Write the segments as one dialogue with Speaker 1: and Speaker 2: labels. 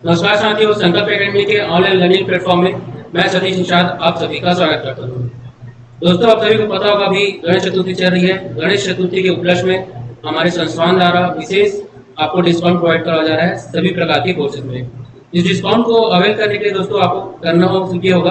Speaker 1: नमस्कार साथियों, संकल्प एकेडमी के ऑनलाइन लर्निंग प्लेटफॉर्म में मैं सतीश निषाद आप सभी का स्वागत करता हूँ। दोस्तों, आप सभी को पता होगा अभी गणेश चतुर्थी चल रही है। गणेश चतुर्थी के उपलक्ष्य में हमारे संस्थान द्वारा विशेष आपको डिस्काउंट प्रोवाइड करा जा रहा है सभी प्रकार के कोर्सेज में। इस डिस्काउंट को अवेल करने के लिए दोस्तों आपको करना ये होगा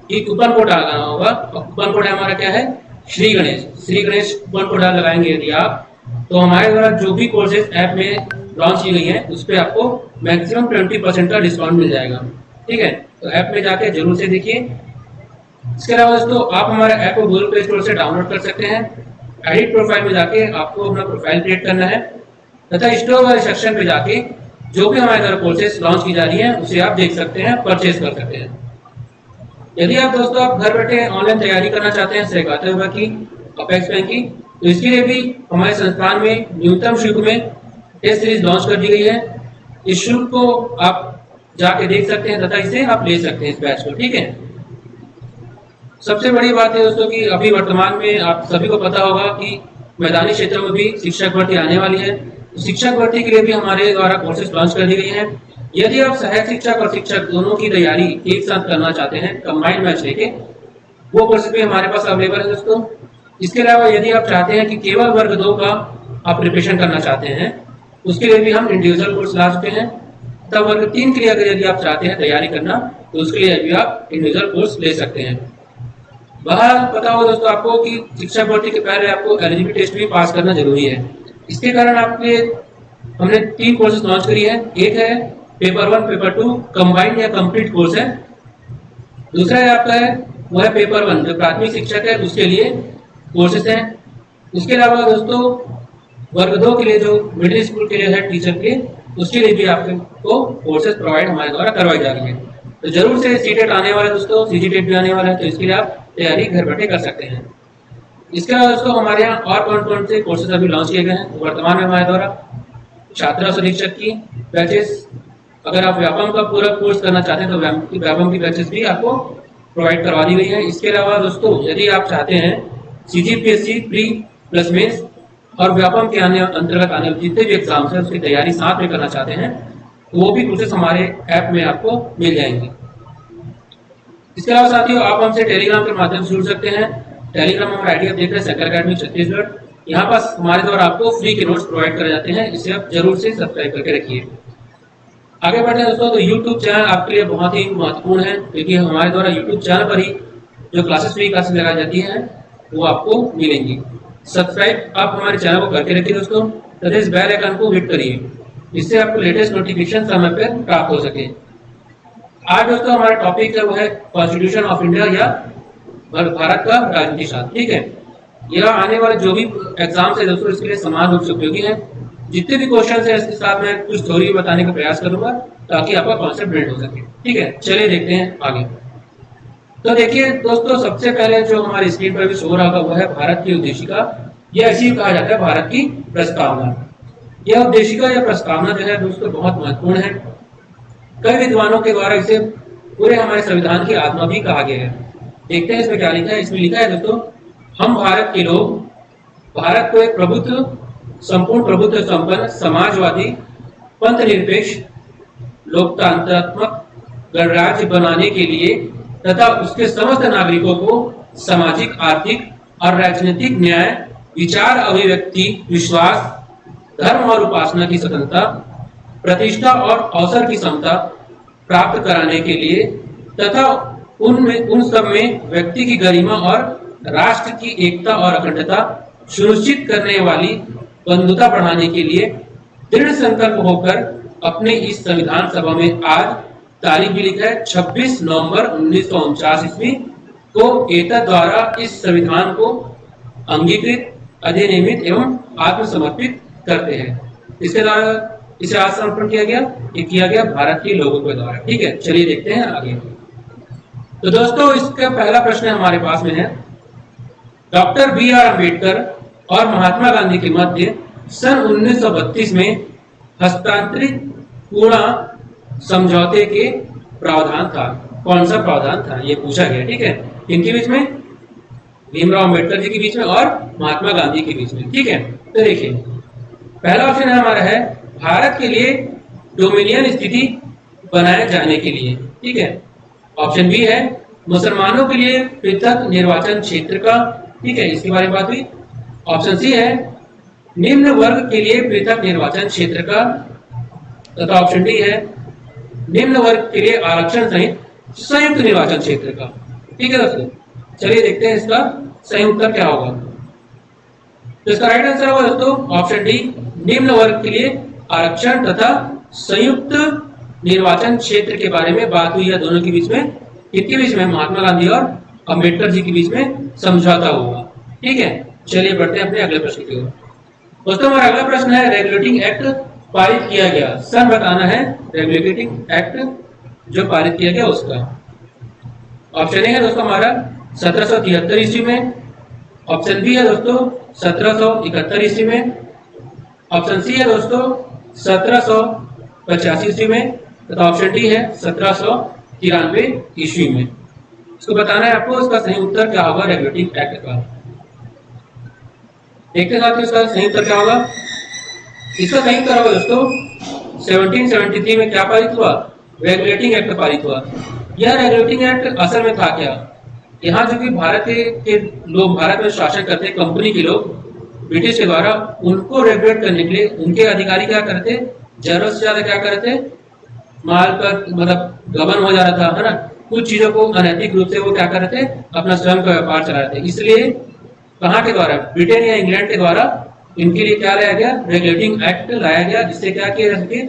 Speaker 1: कि कूपन कोड लगाना होगा। और कूपन कोड हमारा क्या है? श्री गणेश कूपन कोड लगाएंगे यदि आप, तो हमारे द्वारा जो भी कोर्सेज ऐप में लॉन्च की गई है उस पर आपको मैक्सिमम 20% का डिस्काउंट मिल जाएगा। ठीक है, तो ऐप में जाके जरूर से देखिए। इसके अलावा दोस्तों आप हमारे ऐप को गूगल प्ले स्टोर से डाउनलोड कर सकते हैं। एडिट प्रोफाइल में जाके आपको अपना प्रोफाइल क्रिएट करना है तथा स्टोर वाले सेक्शन पे जाके जो भी हमारे द्वारा कोर्सेज लॉन्च की जा रही है उसे आप देख सकते हैं, परचेज कर सकते हैं। यदि आप दोस्तों आप घर बैठे ऑनलाइन तैयारी करना चाहते हैं सहकाते हुए की अपेक्स बैंक की, तो इसके लिए भी हमारे संस्थान में न्यूनतम शुल्क में टेस्ट सीरीज लॉन्च कर दी गई है। इस शुल्क को आप जाके देख सकते हैं तथा इसे आप ले सकते हैं इस बैच को। ठीक है, सबसे बड़ी बात है दोस्तों कि अभी वर्तमान में आप सभी को पता होगा कि मैदानी क्षेत्रों में भी शिक्षक भर्ती आने वाली है। शिक्षक भर्ती के लिए भी हमारे द्वारा कोर्सेज लॉन्च कर दी गई है। यदि आप सहायक शिक्षक और शिक्षक दोनों की तैयारी एक साथ करना चाहते हैं कंबाइंड बैच लेके, वो कोर्सेज भी हमारे पास अवेलेबल है दोस्तों। इसके अलावा यदि आप चाहते हैं कि केवल वर्ग 2 का आप प्रिपरेशन करना चाहते हैं, उसके लिए भी हम इंडिविजुअल कोर्स ला चुके हैं। तब वर्ग 3 के लिए अगर यदि आप चाहते हैं तैयारी करना, तो उसके लिए भी आप इंडिविजुअल कोर्स ले सकते हैं। बहरहाल पता हो दोस्तों आपको कि शिक्षक भर्ती के पहले आपको एलिजिबिलिटी टेस्ट भी पास करना जरूरी है। इसके कारण आपके हमने 3 कोर्सेज लॉन्च करी है। एक है पेपर 1, पेपर 2 कंबाइंड या कंप्लीट कोर्स है। दूसरा है आपका वो है पेपर 1 जो प्राथमिक शिक्षक है उसके लिए कोर्सेज है। उसके अलावा दोस्तों वर्ग 2 के लिए जो मिडिल स्कूल के लिए है टीचर के, उसके लिए भी आपको कोर्सेज प्रोवाइड हमारे द्वारा करवाई जा रही है। तो जरूर से सीटेट आने वाला है दोस्तों, सीजीटेट भी आने वाला है, तो इसके लिए आप तैयारी घर बैठे कर सकते हैं। इसके अलावा दोस्तों हमारे यहाँ और कौन कौन से कोर्सेज अभी लॉन्च किए गए हैं? तो वर्तमान में हमारे द्वारा छात्रा शिक्षक की बैचेस, अगर आप व्यापम का पूरा कोर्स करना चाहते हैं तो व्यापम की बैचेस भी आपको प्रोवाइड करवा दी गई है। इसके अलावा दोस्तों यदि आप चाहते हैं CGPSC प्री प्लस मेंस और व्यापम के अंतर्गत आने वाले जितने भी एग्जाम्स हैं उसकी तैयारी साथ में करना चाहते हैं, तो वो भी कोर्सेज हमारे ऐप में आपको मिल जाएंगे। इसके अलावा साथियों आप हमसे टेलीग्राम के माध्यम से जुड़ सकते हैं। टेलीग्राम हमारा आईडी आप देख रहे हैं संकल्प एकेडमी छत्तीसगढ़। यहाँ पास हमारे द्वारा आपको फ्री के नोट्स प्रोवाइड करे जाते हैं, इसे आप जरूर से सब्सक्राइब करके रखिए। आगे बढ़ते हैं दोस्तों, तो यूट्यूब चैनल आपके लिए बहुत ही महत्वपूर्ण है क्योंकि हमारे द्वारा यूट्यूब चैनल पर ही जो फ्री क्लासेस लगाई जाती है वो आपको मिलेंगी। सब्सक्राइब आप हमारे चैनल को करके रखिए दोस्तों तथा इस बेल आइकन को हिट करिए, इससे आपको लेटेस्ट नोटिफिकेशन समय पर प्राप्त हो सके। आज दोस्तों हमारा टॉपिक है वो है कॉन्स्टिट्यूशन ऑफ इंडिया या भारत का राजनीति शास्त्र। ठीक है, यह आने वाले जो भी एग्जाम्स है दोस्तों इसके लिए समान रूप से उपयोगी है। जितने भी क्वेश्चन है इसके साथ मैं कुछ थ्योरी बताने का प्रयास करूंगा ताकि आपका कॉन्सेप्ट बिल्ड हो सके। ठीक है, चलिए देखते हैं आगे। तो देखिए दोस्तों, सबसे पहले जो हमारी स्क्रीन पर भी शो रहा होगा वो है भारत की उद्देशिका। यह ऐसी कहा जाता है भारत की प्रस्तावना। यह उद्देशिका या प्रस्तावना जो है दोस्तों बहुत महत्वपूर्ण है। कई विद्वानों के द्वारा इसे पूरे हमारे संविधान की आत्मा भी कहा गया है। देखते हैं इसमें क्या लिखा है। इसमें लिखा है दोस्तों, हम भारत के लोग भारत को एक प्रभुत्व संपूर्ण प्रभुत्व संपन्न समाजवादी पंथ निरपेक्ष लोकतांत्रात्मक गणराज्य बनाने के लिए तथा उसके समस्त नागरिकों को सामाजिक, आर्थिक और राजनीतिक न्याय, विचार, अभिव्यक्ति, विश्वास, धर्म और उपासना की स्वतंत्रता, प्रतिष्ठा और अवसर की समता प्राप्त कराने के लिए तथा उन सब में व्यक्ति की गरिमा और राष्ट्र की एकता और अखंडता सुनिश्चित करने वाली बंधुता बढ़ाने के लिए दृढ़ संकल्प होकर अपने इस संविधान सभा में आज तारीख भी लिखा है 26 नवंबर 1949 ईस्वी को एतद द्वारा इस संविधान को अंगीकृत, अधिनियमित एवं आत्मसमर्पित करते हैं। इसके द्वारा इसे आज समर्पण किया गया, ये किया गया भारत के लोगों के द्वारा। ठीक है, चलिए देखते हैं आगे। तो दोस्तों इसका पहला प्रश्न हमारे पास में है, डॉक्टर BR अम्बेडकर और महात्मा गांधी के मध्य सन 1932 में हस्तांतरित पूर्णा समझौते के प्रावधान था। कौन सा प्रावधान था ये पूछा गया। ठीक है, इनके बीच में भीमराव अम्बेडकर जी के बीच में और महात्मा गांधी के बीच में। ठीक है, तो देखिए पहला ऑप्शन हमारा है भारत के लिए डोमिनियन स्थिति बनाए जाने के लिए। ठीक है। ऑप्शन बी है मुसलमानों के लिए पृथक निर्वाचन क्षेत्र का। ठीक है, इसके बारे में बात हुई। ऑप्शन सी है निम्न वर्ग के लिए पृथक निर्वाचन क्षेत्र का, तथा ऑप्शन डी है निम्न वर्ग के लिए आरक्षण सहित संयुक्त निर्वाचन क्षेत्र का। ठीक है दोस्तों, चलिए देखते हैं इसका सही उत्तर क्या होगा। तो इसका राइट आंसर होगा दोस्तों ऑप्शन डी, निम्न वर्ग के लिए आरक्षण तथा संयुक्त निर्वाचन क्षेत्र के बारे में बात हुई है दोनों के बीच में। किसके बीच में? महात्मा गांधी और अंबेडकर जी के बीच में समझौता हुआ। ठीक है, चलिए बढ़ते हैं अपने अगले प्रश्न की ओर। दोस्तों हमारा अगला प्रश्न है रेगुलेटिंग एक्ट पारित किया गया, सन बताना है रेगुलेटिंग एक्ट जो पारित किया गया उसका। ऑप्शन ए है दोस्तों हमारा 1773 ईस्वी में। ऑप्शन बी है दोस्तों 1771 ईस्वी में। ऑप्शन सी है दोस्तों 1785 ईस्वी में, तथा ऑप्शन डी है 1793 ईस्वी में। इसको बताना है आपको इसका सही उत्तर क्या होगा रेगुलेटिंग एक्ट का। देखते साथ ही इसका सही उत्तर क्या होगा। इसका सही उत्तर होगा दोस्तों 1773 में क्या पारित हुआ? रेगुलेटिंग एक्ट पारित हुआ। यह रेगुलेटिंग एक्ट असल में था क्या? यहाँ जो कि भारत के लोग, भारत में शासन करते कंपनी के लोग, ब्रिटिश के द्वारा उनको रेगुलेट करने के लिए उनके अधिकारी क्या करते, जरूरत से ज्यादा क्या करते, माल पर मतलब गबन हो जा रहा था, है ना। कुछ चीजों को अनैतिक रूप से वो क्या कर रहे थे, अपना स्वयं का व्यापार चला रहे थे। इसलिए कहाँ के द्वारा? ब्रिटेन या इंग्लैंड के द्वारा इनके लिए क्या लाया गया? रेगुलेटिंग एक्ट लाया गया, जिससे क्या किया जा सके,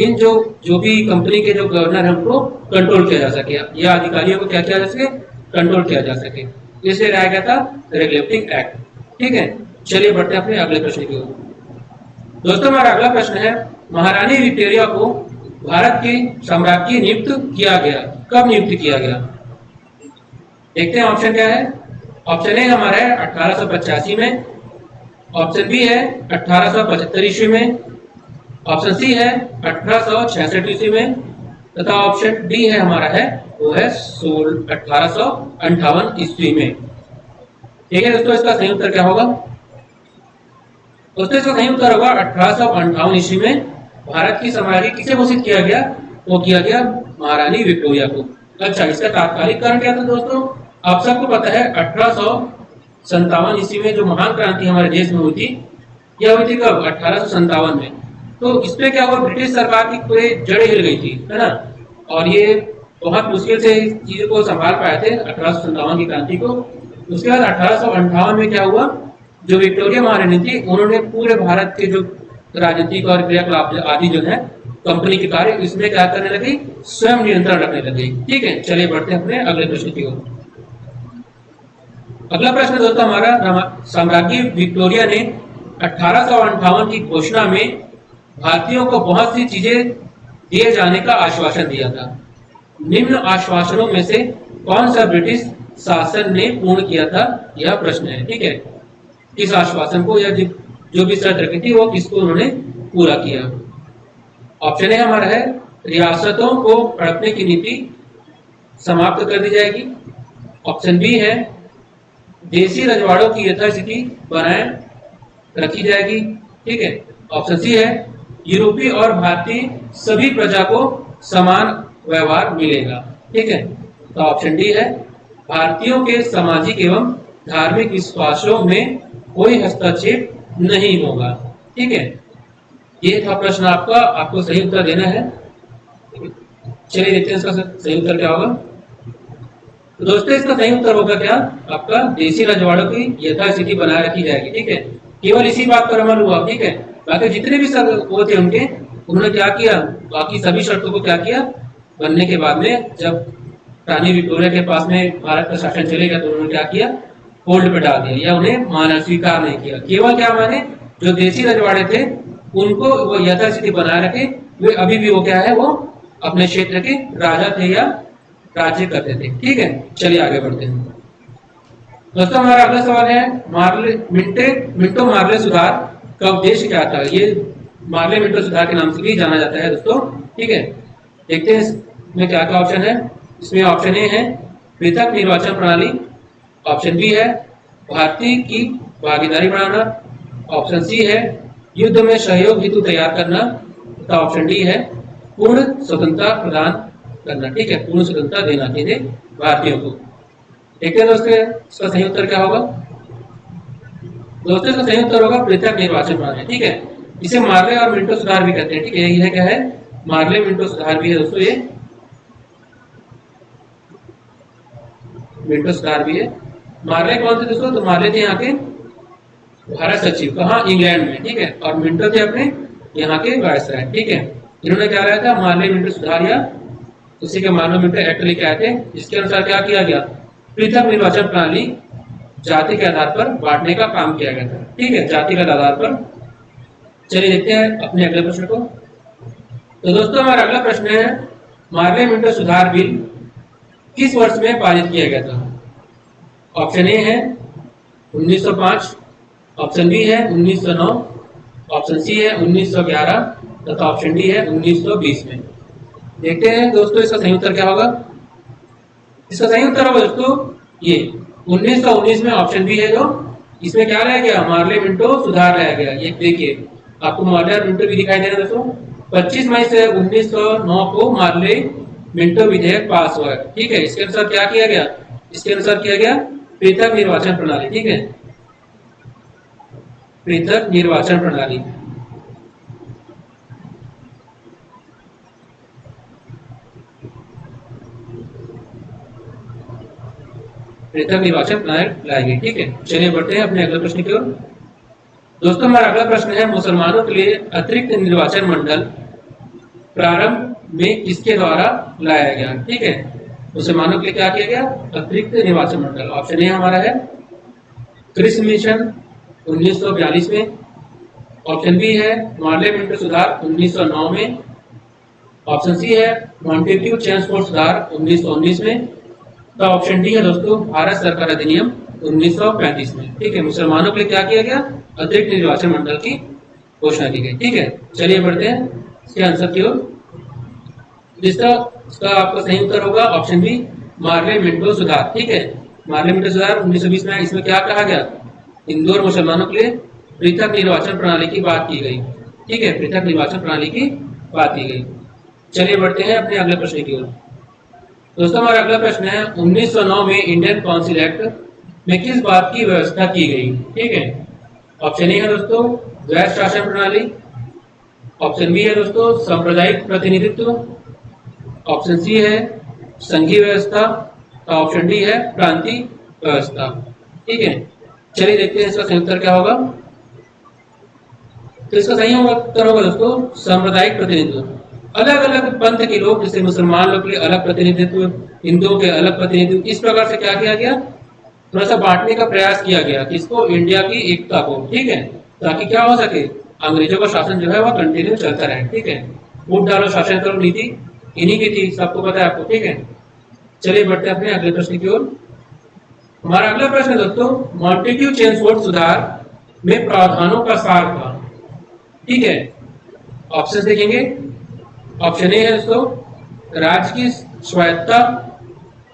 Speaker 1: इन जो भी कंपनी के जो गवर्नर है उनको कंट्रोल किया जा सके, या अधिकारियों को क्या किया जा सके, कंट्रोल किया जा सके। इसलिए लाया गया था रेगुलेटिंग एक्ट। ठीक है, चलिए बढ़ते हैं अपने अगले प्रश्न की ओर। दोस्तों हमारा अगला प्रश्न है महारानी विक्टोरिया को भारत की साम्राज्ञी नियुक्त किया गया, कब नियुक्त किया गया? देखते हैं ऑप्शन क्या है। ऑप्शन ए हमारा है 1885 में। ऑप्शन बी है 1875 ईस्वी में। ऑप्शन सी है 1866 ईस्वी में, तथा ऑप्शन डी है हमारा है वो है 1858 ईस्वी में। ठीक है दोस्तों, इसका सही उत्तर क्या होगा? दोस्तों इसका सही उत्तर होगा 1858 ईस्वी में भारत की साम्राज्ञी किसे घोषित किया गया? वो किया गया महारानी विक्टोरिया को। अच्छा, इसका तात्कालिक कारण क्या था दोस्तों? आप सबको पता है 1857 ईस्वी में जो महान क्रांति हमारे देश में हुई थी, यह हुई थी कब? 1857 में। तो इसमें क्या हुआ, ब्रिटिश सरकार की पूरी जड़ें हिल गई थी, है ना। और ये बहुत मुश्किल से इस चीज को संभाल पाए थे 1857 की क्रांति को। उसके बाद 1858 में क्या हुआ, जो विक्टोरिया महारानी थी उन्होंने पूरे भारत के जो राजनीतिक और क्रियाकलाप आदि जो है कंपनी के कार्य, इसमें क्या करने लगी, स्वयं नियंत्रण रखने लगी। ठीक है, चलिए बढ़ते हैं अपने अगले प्रश्न की ओर। अगला प्रश्न दोस्तों हमारा साम्राज्ञी विक्टोरिया ने 1858 की घोषणा में भारतीयों को बहुत सी चीजें दिए जाने का आश्वासन दिया था। निम्न आश्वासनों में से कौन सा ब्रिटिश शासन ने पूर्ण किया था, यह प्रश्न है। ठीक है, किस आश्वासन को या जो भी शर्त रखी थी वो किसको उन्होंने पूरा किया? ऑप्शन ए हमारा है रियासतों को हड़पने की नीति समाप्त कर दी जाएगी। ऑप्शन बी है देशी रजवाड़ों की यथास्थिति बनाए रखी जाएगी। ठीक है। ऑप्शन सी है यूरोपीय और भारतीय सभी प्रजा को समान व्यवहार मिलेगा। ठीक है। तो ऑप्शन डी है भारतीयों के सामाजिक एवं धार्मिक विश्वासों में कोई हस्तक्षेप नहीं होगा। ठीक है, ये था प्रश्न आपका, आपको सही उत्तर देना है। चलिए देखते हैं इसका सही उत्तर क्या होगा। तो दोस्तों इसका सही उत्तर होगा क्या आपका, देशी रजवाड़ों की यथास्थिति बनाए रखी जाएगी। ठीक है, केवल इसी बात पर अमल हुआ। ठीक है, बाकी जितने भी सब वो थे उनके, उन्होंने क्या किया, बाकी सभी शर्तों को क्या किया, बनने के बाद में जब रानी विक्टोरिया के पास में भारत का शासन चलेगा तो उन्होंने क्या किया, होल्ड पे डाल दिया या उन्हें माना स्वीकार नहीं किया। केवल क्या माने, जो देशी रजवाड़े थे उनको वो यथास्थिति बनाए रखे, वे अभी भी वो क्या है, वो अपने क्षेत्र के राजा थे या राज्य करते थे। ठीक है, चलिए आगे बढ़ते हैं। दोस्तों हमारा अगला सवाल है मिंटो मार्ले सुधार का उद्देश्य क्या था। ये मार्ले मिंटो सुधार के नाम से भी जाना जाता है दोस्तों। ठीक है, देखते हैं इसमें क्या क्या ऑप्शन है। इसमें ऑप्शन ए है पृथक निर्वाचन प्रणाली। ऑप्शन बी है भारतीय की भागीदारी बढ़ाना। ऑप्शन सी है युद्ध में सहयोग हेतु तैयार करना। तथा ऑप्शन डी है पूर्ण स्वतंत्रता प्रदान करना, ठीक है, पूर्ण स्वतंत्रता देना चाहिए भारतीयों को। देखते हैं दोस्तों इसका सही उत्तर क्या होगा। दोस्तों इसका सही उत्तर होगा पृथक निर्वाचन प्रणाली, ठीक है। इसे मार्ले और मिंटो सुधार भी कहते हैं, ठीक है। यह क्या है, मार्ले मिंटो सुधार भी है दोस्तों, ये मिंटो सुधार भी है। मार्ले कौन थे दोस्तों, तो मार्ले थे यहाँ के भारत सचिव, कहाँ, इंग्लैंड में, ठीक है। और मिंटो थे अपने यहाँ के वायसराय, ठीक है। इन्होंने क्या रहा था, मार्ले मिंटो सुधार या उसी के मार्ले मिंटो एक्ट लेके आए थे, जिसके अनुसार क्या किया गया, पृथक निर्वाचन प्रणाली जाति के आधार पर बांटने का काम किया गया था, ठीक है, जाति के आधार पर। चलिए देखते हैं अपने अगले प्रश्न को। तो दोस्तों हमारा अगला प्रश्न है, मार्ले मिंटो सुधार बिल किस वर्ष में पारित किया गया था। ऑप्शन ए है 1905, ऑप्शन बी है 1909, ऑप्शन सी है 1911 तथा ऑप्शन डी है 1920 में। देखते हैं दोस्तों इसका सही उत्तर क्या होगा। इसका सही उत्तर होगा दोस्तों ये 1919 में, ऑप्शन बी है जो, इसमें क्या लाया गया, मार्ले मिंटो सुधार लाया गया। ये देखिए आपको मार्ले और मिंटो भी दिखाई दे रहा है दोस्तों। 25 मई से 1909 को मार्ले मिंटो विधेयक पास हुआ है, ठीक है। इसके अनुसार क्या किया गया, इसके अनुसार किया गया पृथक निर्वाचन प्रणाली, ठीक है, पृथक निर्वाचन प्रणाली। पृथक निर्वाचन प्रणाली लाएगी, ठीक है। चलिए बढ़ते हैं अपने अगले प्रश्न की ओर। दोस्तों हमारा अगला प्रश्न है, मुसलमानों के लिए अतिरिक्त निर्वाचन मंडल प्रारंभ में किसके द्वारा लाया गया, ठीक है। मुसलमानों के लिए क्या किया गया, अतिरिक्त निर्वाचन मंडल। ऑप्शन ए हमारा है क्रिस मिशन 1942 में, ऑप्शन बी है मार्ले मिंटो सुधार 1909 में, ऑप्शन सी है मॉन्टेग्यू चेम्सफोर्ड सुधार 1919 में, तो ऑप्शन डी है दोस्तों भारत सरकार अधिनियम 1935 में, ठीक है। मुसलमानों के लिए क्या किया गया, अतिरिक्त निर्वाचन मंडल की घोषणा की गई, ठीक है। चलिए बढ़ते हैं इसके आंसर की ओर। इसका आपका सही उत्तर होगा ऑप्शन बी मार्ले मिंटो सुधार, ठीक है। मार्ले मिंटो सुधार 1920 में, इसमें क्या कहा गया, हिंदू और मुसलमानों के लिए पृथक निर्वाचन प्रणाली की बात की गई, ठीक है, पृथक निर्वाचन प्रणाली की बात की गई। चलिए बढ़ते हैं अपने अगले प्रश्न की ओर। दोस्तों हमारा अगला प्रश्न है, 1909 में इंडियन काउंसिल एक्ट में किस बात की व्यवस्था की गई, ठीक है। ऑप्शन ए है दोस्तों द्वैध शासन प्रणाली, ऑप्शन बी है दोस्तों सांप्रदायिक प्रतिनिधित्व, ऑप्शन सी है संघीय व्यवस्था, ऑप्शन डी है प्रांतीय व्यवस्था, ठीक है। चलिए देखते हैं इसका सही उत्तर क्या होगा। तो इसका सही उत्तर होगा दोस्तों सांप्रदायिक प्रतिनिधित्व। अलग अलग पंथ के लोग, जैसे मुसलमान लोग के लिए अलग प्रतिनिधित्व, हिंदुओं के अलग प्रतिनिधित्व, इस प्रकार से क्या किया गया, थोड़ा सा बांटने का प्रयास किया गया, किसको, इंडिया की एकता को, ठीक है, ताकि क्या हो सके, अंग्रेजों का शासन जो है वह कंटिन्यू चलता रहे, ठीक है। वोट डालो शासन करो नीति इन्हीं की थी, सबको पता है आपको, ठीक है। चलिए बढ़ते हैं अपने अगले प्रश्न की ओर। हमारा अगला प्रश्न दोस्तों, मॉन्टेग्यू चेम्सफोर्ड सुधार में प्रावधानों का सार था, ठीक है। ऑप्शन देखेंगे, ऑप्शन ए है दोस्तों राज्य की स्वायत्तता,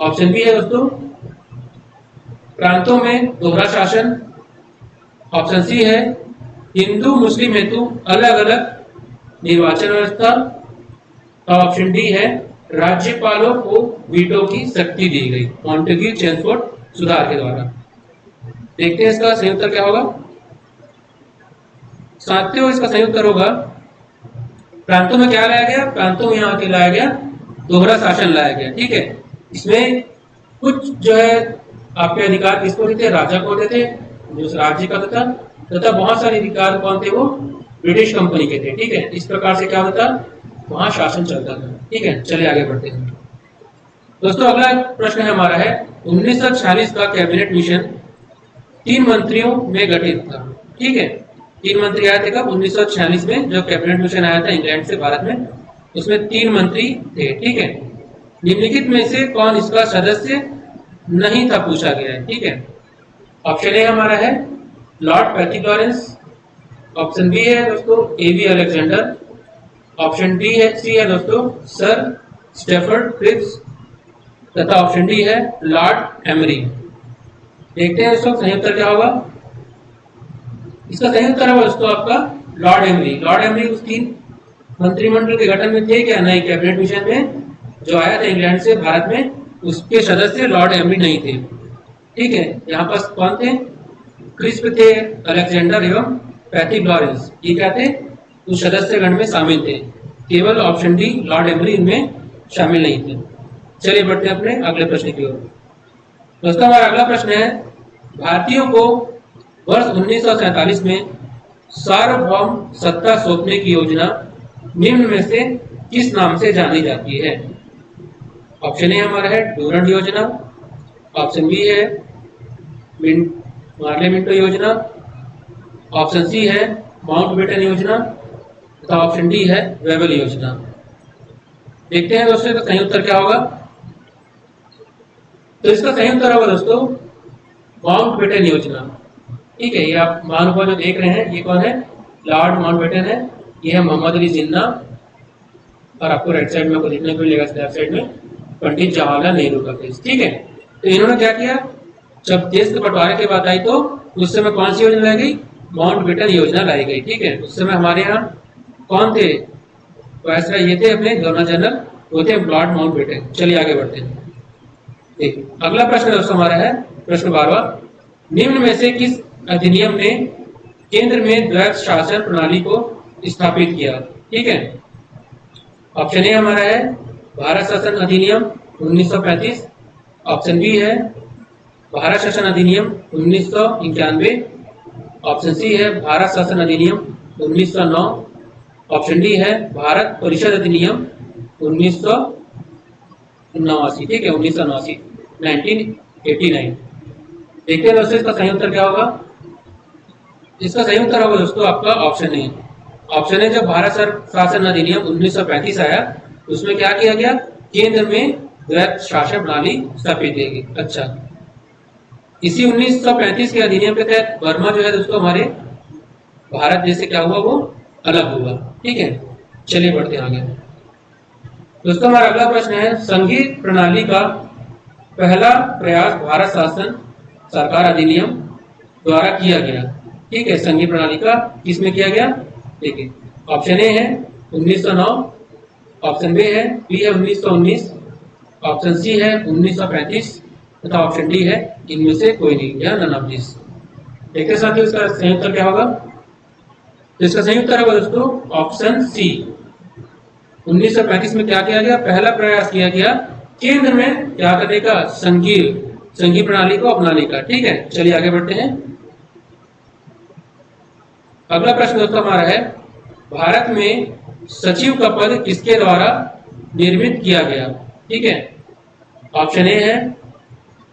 Speaker 1: ऑप्शन बी है दोस्तों प्रांतों में दोहरा शासन, ऑप्शन सी है हिंदू मुस्लिम हेतु अलग अलग निर्वाचन व्यवस्था, और ऑप्शन डी है राज्यपालों को वीटो की शक्ति दी गई मॉन्टेग्यू चेम्सफोर्ड सुधार के द्वारा। देखते हैं इसका सही उत्तर क्या होगा। साथियों इसका सही उत्तर होगा प्रांतों में क्या लाया गया, प्रांतों में यहाँ के लाया गया दोहरा शासन लाया गया, ठीक है। इसमें कुछ जो है आपके अधिकार किसको देते, राजा को देते, जो राज्य का तथा बहुत सारे अधिकार कौन थे, वो ब्रिटिश कंपनी के थे, ठीक है। इस प्रकार से क्या होता, वहां शासन चलता था, ठीक है। चलिए आगे बढ़ते हैं दोस्तों। अगला प्रश्न है हमारा है, 1946 का कैबिनेट मिशन 3 मंत्रियों में गठित था, ठीक है। 3 मंत्री आए थे कब, 1946 में, जो कैबिनेट मिशन आया था इंग्लैंड से भारत में, उसमें 3 मंत्री थे, ठीक है। निम्नलिखित में से कौन इसका सदस्य नहीं था, पूछा गया है, ठीक है। ऑप्शन ए हमारा है Lord Patrick Lawrence, option B है दोस्तों एबी अलेक्जेंडर, ऑप्शन डी है सी है दोस्तों सर स्टेफर्ड क्रिप्स, तथा ऑप्शन डी है लॉर्ड एमरी। देखते हैं दोस्तों सही उत्तर क्या होगा। इसका सही उत्तर होगा दोस्तों आपका लॉर्ड एमरी। लॉर्ड एमरी उस 3 मंत्रिमंडल के गठन में थे क्या? नहीं। कैबिनेट मिशन में जो आया था इंग्लैंड से भारत में, उसके सदस्य लॉर्ड एम्बरी नहीं थे। ठीक है, यहाँ पर कौन थे? क्रिस्प थे, अलेक्जेंडर एवं पैथिक लॉरेंस, ये क्या थे? उस सदस्यगण में शामिल थे। केवल ऑप्शन डी लॉर्ड एम्बरी इनमें शामिल नहीं थे। चलिए बढ़ते हैं अपने अगले प्रश्न की ओर। दोस्तों हमारा अगला प्रश्न है, भारतीयों को वर्ष 1947 में सार्वभौम सत्ता सौंपने की योजना निम्न में से किस नाम से जानी जाती है? ऑप्शन ए हमारा है डूरंड योजना, ऑप्शन बी है मार्ले मिंटो योजना, ऑप्शन सी है माउंटबेटन योजना तथा ऑप्शन डी है वेबल योजना। देखते हैं दोस्तों इसका सही उत्तर क्या होगा। तो इसका सही उत्तर होगा दोस्तों माउंटबेटन योजना। ठीक है, ये आप महानुभाव जो देख रहे हैं ये कौन है? लॉर्ड माउंटबेटन है। ये है मोहम्मद अली जिन्ना, और आपको राइट साइड में आपको देखने को मिलेगा लेफ्ट साइड में पंडित जवाहरलाल नेहरू का फेस। ठीक है, तो इन्होंने क्या किया, जब देश के बंटवारे की बात आई तो उस समय कौन सी योजना लाई गई? माउंटबेटन योजना लाई गई। ठीक है, उस समय हमारे यहाँ कौन थे? वायसराय ये थे अपने गवर्नर जनरल, वो थे लॉर्ड माउंटबेटन। चलिए आगे बढ़ते हैं। देखिए अगला प्रश्न दोस्तों हमारा है प्रश्न 12वां, निम्न में से किस अधिनियम ने केंद्र में द्वैत शासन प्रणाली को स्थापित किया? ठीक है, ऑप्शन ए हमारा है भारत शासन अधिनियम 1935, ऑप्शन बी है भारत शासन अधिनियम 1991, ऑप्शन सी है भारत शासन अधिनियम 1909, ऑप्शन डी है भारत परिषद अधिनियम 1989। ठीक है, 1989 1989। देखते हैं दोस्तों इसका सही उत्तर क्या होगा। इसका सही उत्तर होगा दोस्तों आपका ऑप्शन ए। ऑप्शन है जब भारत शासन अधिनियम 1935 आया उसमें क्या किया गया? केंद्र में द्वैत शासन प्रणाली स्थापित की गई। अच्छा, इसी 1935 के अधिनियम के तहत बर्मा जो है दोस्तों हमारे भारत जैसे क्या हुआ, वो अलग हुआ। ठीक है, चलिए बढ़ते हैं आगे। दोस्तों हमारा अगला प्रश्न है, संघीय प्रणाली का पहला प्रयास भारत शासन सरकार अधिनियम द्वारा किया गया। ठीक है, संघीय प्रणाली का किसमें किया गया? देखिए ऑप्शन ए है 1909, ऑप्शन बी है 1919, ऑप्शन सी है 1935 तथा ऑप्शन डी है इनमें से कोई नहीं या नन ऑफ दिस। देखते साथियों इसका सही उत्तर क्या होगा। तो इसका सही उत्तर होगा दोस्तों ऑप्शन सी। 1935 में क्या किया गया? पहला प्रयास किया गया केंद्र में क्या करने का? संघीय प्रणाली को अपनाने का। ठीक है, चलिए आगे बढ़ते हैं। अगला प्रश्न दोस्तों हमारा है, भारत में सचिव का पद किसके द्वारा निर्मित किया गया? ठीक है, ऑप्शन ए है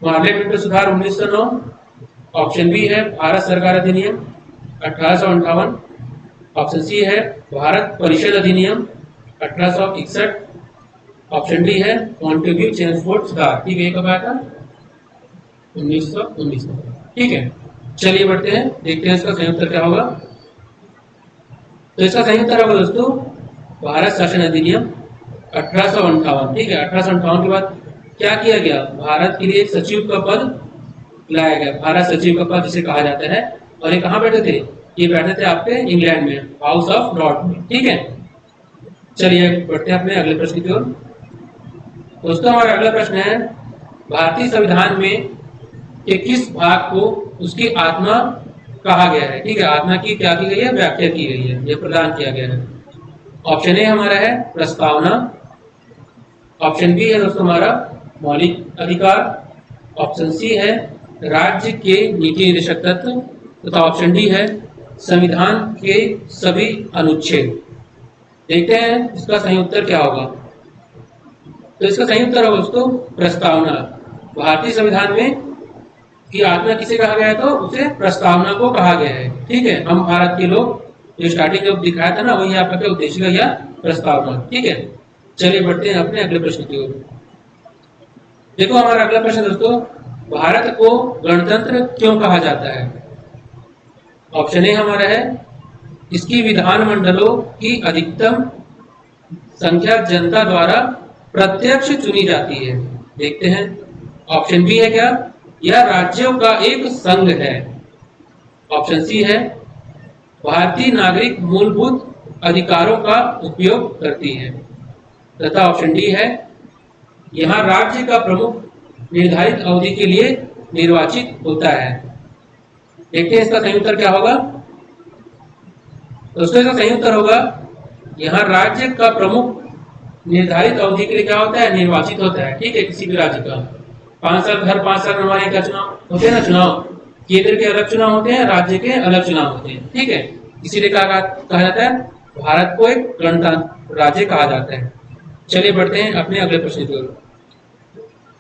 Speaker 1: मार्ले मिंटो सुधार 1909, ऑप्शन बी है भारत सरकार अधिनियम 1858, ऑप्शन सी है भारत परिषद अधिनियम 1861, ऑप्शन डी है मॉन्टेग्यू चेम्सफोर्ड सुधार। ठीक है, ये कब आया था? 1919 में। ठीक है, चलिए बढ़ते हैं, देखते हैं इसका सही उत्तर क्या होगा। तो इसका सही उत्तर होगा दोस्तों भारत शासन अधिनियम 1858। ठीक है, 1858 के बाद क्या किया गया? भारत के लिए सचिव का पद लाया गया। भारत सचिव का पद जिसे कहा जाता है, और ये कहाँ बैठे थे? ये बैठे थे आपके इंग्लैंड में, हाउस ऑफ लॉर्ड में। ठीक है, चलिए बढ़ते हैं अपने अगले प्रश्न की ओर। दोस्तों हमारा अगला प्रश्न है, भारतीय संविधान में के किस भाग को उसकी आत्मा कहा गया है? ठीक है, आत्मा की क्या की गई है? व्याख्या की गई है, यह प्रदान किया गया है। ऑप्शन ए हमारा है प्रस्तावना, ऑप्शन बी है दोस्तों हमारा मौलिक अधिकार, ऑप्शन सी है राज्य के नीति निर्देशक तत्व तथा ऑप्शन डी है संविधान के सभी अनुच्छेद। देखते हैं इसका सही उत्तर क्या होगा। तो इसका सही उत्तर होगा दोस्तों प्रस्तावना। भारतीय संविधान में की आत्मा किसे कहा गया है? तो उसे प्रस्तावना को कहा गया है। ठीक है, हम भारत के लोग जो स्टार्टिंग जब दिखाया था ना, वही आपका क्या उद्देश्य या प्रस्तावना। ठीक है, चलिए बढ़ते हैं अपने अगले प्रश्न की ओर। देखो हमारा अगला प्रश्न दोस्तों, भारत को गणतंत्र क्यों कहा जाता है? ऑप्शन ए हमारा है इसकी विधानमंडलों की अधिकतम संख्या जनता द्वारा प्रत्यक्ष चुनी जाती है। देखते हैं, ऑप्शन बी है क्या? यह राज्यों का एक संघ है, ऑप्शन सी है भारतीय नागरिक मूलभूत अधिकारों का उपयोग करती है। तथा ऑप्शन डी है, यहाँ राज्य का प्रमुख निर्धारित अवधि के लिए निर्वाचित होता है। देखते हैं इसका सही उत्तर क्या होगा। दोस्तों इसका सही उत्तर होगा, यहाँ राज्य का प्रमुख निर्धारित अवधि के लिए क्या होता है, निर्वाचित होता है। ठीक है, किसी भी राज्य का 5 साल हर 5 साल में हमारे क्या चुनाव होते हैं ना, चुनाव केंद्र के अलग चुनाव होते हैं, राज्य के अलग चुनाव होते हैं। ठीक है, इसीलिए कहा जाता है भारत को एक गणतंत्र राज्य कहा जाता है। चलिए बढ़ते हैं अपने अगले प्रश्न की ओर।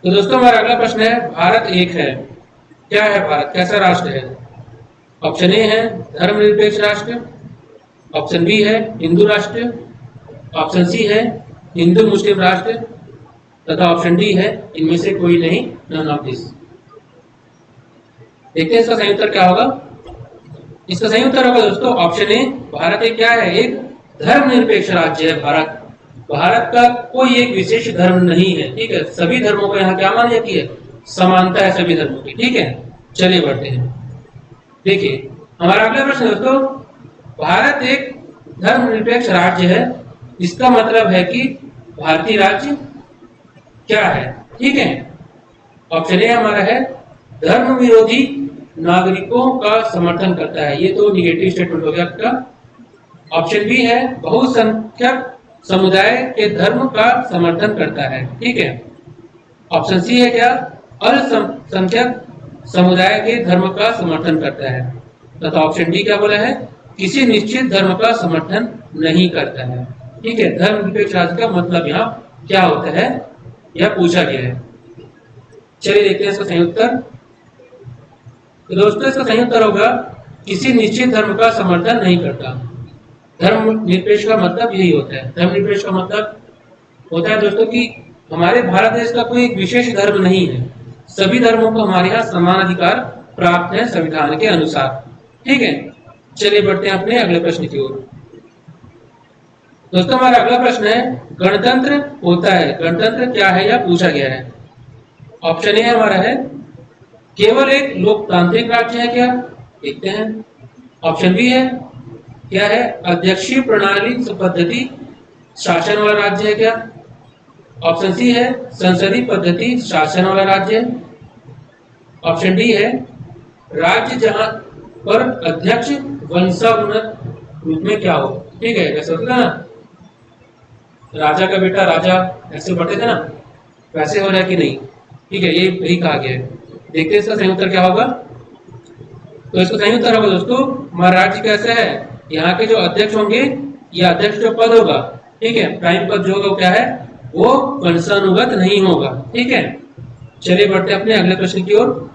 Speaker 1: तो दोस्तों हमारा अगला प्रश्न है, भारत एक है। क्या है भारत, कैसा राष्ट्र है? ऑप्शन ए है धर्मनिरपेक्ष राष्ट्र, ऑप्शन बी है हिंदू राष्ट्र, ऑप्शन सी है हिंदू मुस्लिम राष्ट्र, तथा ऑप्शन डी है इनमें से कोई नहीं, नन ऑफ दिस। देखते हैं इसका सही उत्तर क्या होगा। इसका सही उत्तर होगा दोस्तों ऑप्शन ए, भारत एक क्या है, एक धर्मनिरपेक्ष राज्य है। भारत का कोई एक विशेष धर्म नहीं है। ठीक है, सभी धर्मों को यहाँ क्या मानी जाती है, समानता है सभी धर्मों की। ठीक है, चलिए बढ़ते हैं। देखिए हमारा अगला प्रश्न दोस्तों, भारत एक धर्मनिरपेक्ष राज्य है, इसका मतलब है कि भारतीय राज्य क्या है। ठीक है, ऑप्शन ए हमारा है धर्म विरोधी नागरिकों का समर्थन करता है। ये तो निगेटिव स्टेटमेंट हो गया आपका। ऑप्शन बी है बहुसंख्यक समुदाय के धर्म का समर्थन करता है। ठीक है, ऑप्शन सी है क्या, अल्पसंख्यक समुदाय के धर्म का समर्थन करता है, तथा ऑप्शन डी क्या बोला है, किसी निश्चित धर्म का समर्थन नहीं करता है। ठीक है, धर्मनिरपेक्ष राज्य का मतलब यहाँ क्या होता है, यह पूछा गया है। चलिए देखते हैं इसका सही उत्तर। तो दोस्तों इसका सही उत्तर होगा किसी निश्चित धर्म का समर्थन नहीं करता। धर्मनिरपेक्ष का मतलब यही होता है। धर्मनिरपेक्ष का मतलब होता है दोस्तों कि हमारे भारत देश का कोई एक विशेष धर्म नहीं है, सभी धर्मों को हमारे यहाँ समान अधिकार प्राप्त है संविधान के अनुसार। ठीक है, चलिए बढ़ते हैं अपने अगले प्रश्न की ओर। दोस्तों हमारा अगला प्रश्न है, गणतंत्र होता है, गणतंत्र क्या है यह पूछा गया है। ऑप्शन ए हमारा है केवल एक लोकतांत्रिक राज्य है क्या, देखते हैं। ऑप्शन बी है क्या है, अध्यक्षीय प्रणाली पद्धति शासन वाला राज्य है क्या। ऑप्शन सी है संसदीय पद्धति शासन वाला राज्य है। ऑप्शन डी है राज्य जहां पर अध्यक्ष वंशानुगत रूप में क्या हो। ठीक है, जैसे होता है ना, राजा का बेटा राजा ऐसे बढ़ते थे ना, वैसे हो रहा है कि नहीं। ठीक है, ये यही कहा गया है। देखते हैं इसका सही उत्तर क्या होगा। तो इसका सही उत्तर होगा दोस्तों, हमारा राज्य कैसा है, यहाँ के जो अध्यक्ष होंगे या अध्यक्ष जो पद होगा, ठीक है, प्राइम पद जो होगा वो क्या है, वो वंशानुगत नहीं होगा। ठीक है, चलिए बढ़ते हैं अपने अगले प्रश्न की ओर।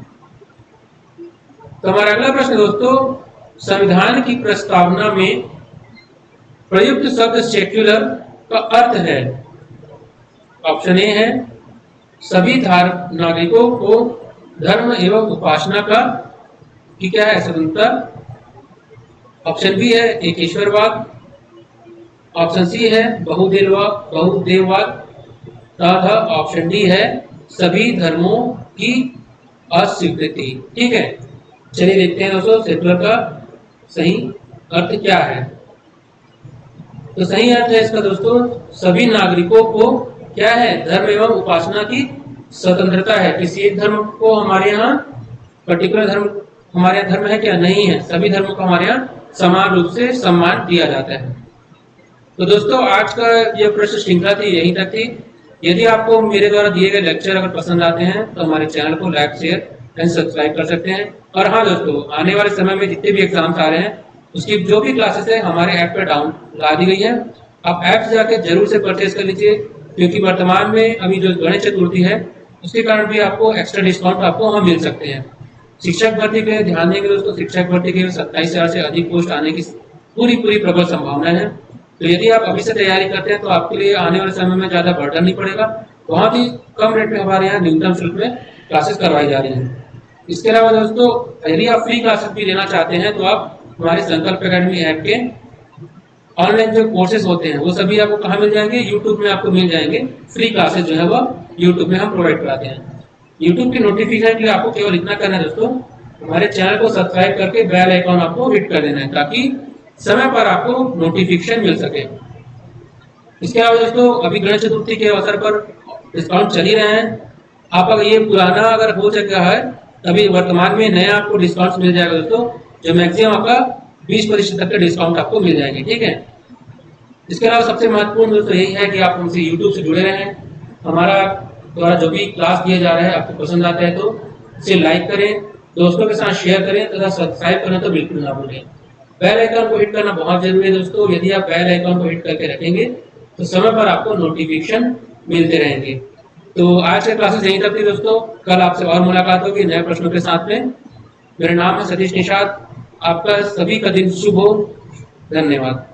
Speaker 1: तो हमारा अगला प्रश्न दोस्तों, संविधान की प्रस्तावना में प्रयुक्त शब्द सेक्युलर का अर्थ है। ऑप्शन ए है सभी नागरिकों को धर्म एवं उपासना का की क्या है, स्वतंत्रता। ऑप्शन बी है एकेश्वरवाद। ऑप्शन सी है बहुदेववाद, तथा ऑप्शन डी है सभी धर्मों की अस्वीकृति। ठीक है, चलिए देखते हैं दोस्तों सेक्युलर का सही अर्थ क्या है। तो सही अर्थ है इसका दोस्तों, सभी नागरिकों को क्या है, धर्म एवं उपासना की स्वतंत्रता है। किसी एक धर्म को हमारे यहाँ पर्टिकुलर धर्म हमारे यहाँ धर्म है क्या, नहीं है। सभी धर्मों को हमारे यहाँ समान रूप से सम्मान दिया जाता है। तो दोस्तों आज का यह प्रश्न श्रृंखला थी, यहीं तक थी। यदि आपको मेरे द्वारा दिए गए लेक्चर अगर पसंद आते हैं तो हमारे चैनल को लाइक शेयर एंड सब्सक्राइब कर सकते हैं। और हाँ दोस्तों, आने वाले समय में जितने भी एग्जाम्स आ रहे हैं उसकी जो भी क्लासेस है हमारे ऐप पे डाउन ला दी गई है। आप ऐप से जाके जरूर से परचेज कर लीजिए, क्योंकि वर्तमान में अभी जो गणेश चतुर्थी है उसके कारण भी आपको एक्स्ट्रा डिस्काउंट आपको वहाँ मिल सकते हैं। शिक्षक भर्ती के लिए ध्यान देंगे दोस्तों, शिक्षक भर्ती के 27,000 से अधिक पोस्ट आने की पूरी प्रबल संभावना है। तो यदि आप अभी से तैयारी करते हैं तो आपके लिए आने वाले समय में ज्यादा बर्डन नहीं पड़ेगा। बहुत ही कम रेट में हमारे यहाँ न्यूनतम शुल्क में क्लासेस करवाई जा रही हैं। इसके अलावा दोस्तों यदि आप फ्री क्लासेस भी लेना चाहते हैं तो आप हमारे संकल्प एकेडमी ऐप के ऑनलाइन जो कोर्सेज होते हैं वो सभी आपको कहाँ मिल जाएंगे, यूट्यूब में आपको मिल जाएंगे। फ्री क्लासेज जो है वो यूट्यूब में हम प्रोवाइड कराते हैं। यूट्यूब के नोटिफिकेशन के लिए आपको केवल इतना करना है दोस्तों, हमारे चैनल को सब्सक्राइब करके बेल आइकॉन आपको हिट कर देना है, ताकि समय पर आपको नोटिफिकेशन मिल सके। इसके अलावा दोस्तों अभी गणेश चतुर्थी के अवसर पर डिस्काउंट चल ही रहे हैं। आप अगर ये पुराना अगर हो चुका है तभी वर्तमान में नया आपको डिस्काउंट मिल जाएगा दोस्तों, जो मैक्सिमम आपका 20% तक का डिस्काउंट आपको मिल जाएंगे। ठीक है, इसके अलावा सबसे महत्वपूर्ण दोस्तों यही है कि आप हमसे यूट्यूब से जुड़े रहें। हमारा द्वारा जो भी क्लास दिया जा रहा है आपको पसंद आता है तो इसे लाइक करें, दोस्तों के साथ शेयर करें तथा सब्सक्राइब करना तो बिल्कुल ना भूलें। बेल आइकन को हिट करना बहुत जरूरी है दोस्तों। यदि आप बेल आइकन को हिट करके रखेंगे तो समय पर आपको नोटिफिकेशन मिलते रहेंगे। तो आज के क्लासेस यहीं तक थी दोस्तों, कल आपसे और मुलाकात होगी नए प्रश्नों के साथ में। मेरा नाम है सतीश निषाद। आपका सभी का दिन शुभ हो। धन्यवाद।